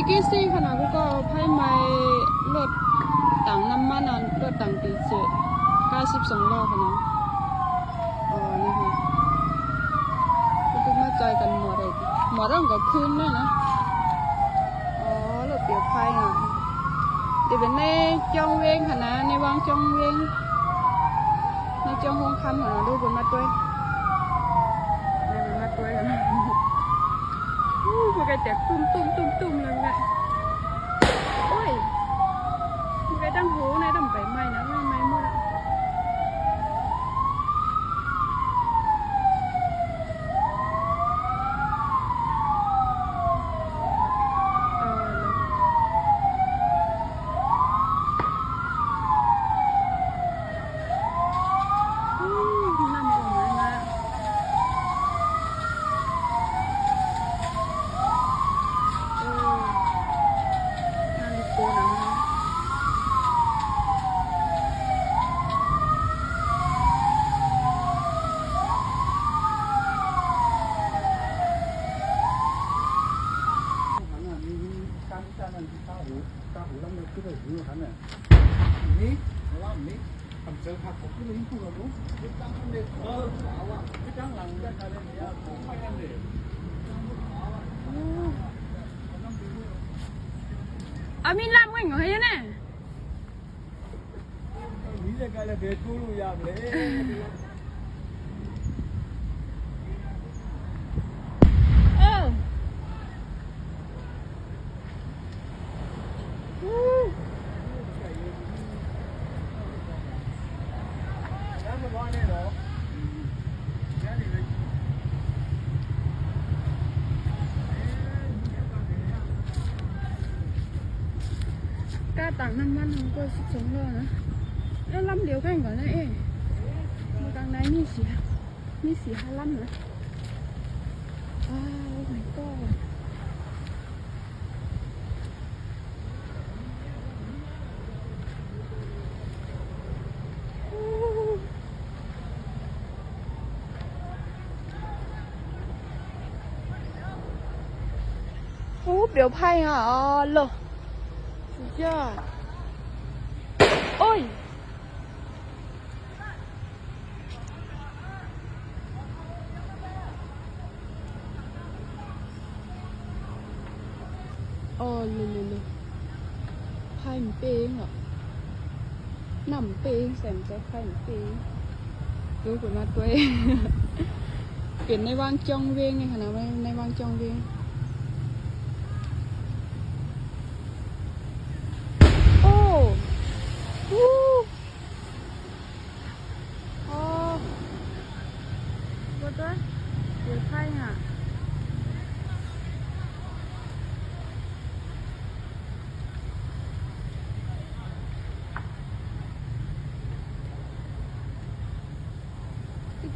ติกี้ซี่ขนาดกูก็ไพ่ไม้รถต่างน้ำมันรถต่างตีเจ็ด92 โลขนาดอ๋อนี่ค่ะกูมาใจกันหมดเลยหมดต้องกับคืนด้วยนะอ๋อรถเปียกไพ่เดี๋ยวเป็นในจองเวงขนาดในวางจองเวงในจองห้องคำขนาดดูบนมาด้วยในบนมาด้วยกันมันก็แตกตุ้มเลยไงโอ้ยมันก็ดังหูในดังไปไหม้นะไม่หมดมีลำกันเหรอเฮ้ยเนี่ยมีแต่การเดินกู้รู้ยามเลยกล้าต่างน้ำมันของก็12 โลนะแล้วลำเดียวกันก่อนนะมีกลางในมี4-5 ลำนะว้าว my god โอ้เปลี่ยวไพ่อ่ะอ๋อเหรอสุดยอดโอ้ยอ๋อเลยไพ่มันเป้งเหรอหนำเป้งแสงใจไพ่มันเป้งดูผลมาตัวเองเปลี่ยนในวางจองเวงไงค่ะนะในวางจองเวงเดี๋ยวไพ่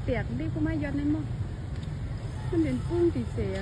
เปียกดิก็ไม่ยอดในหม้อมันเป็นปุ้งติดเสีย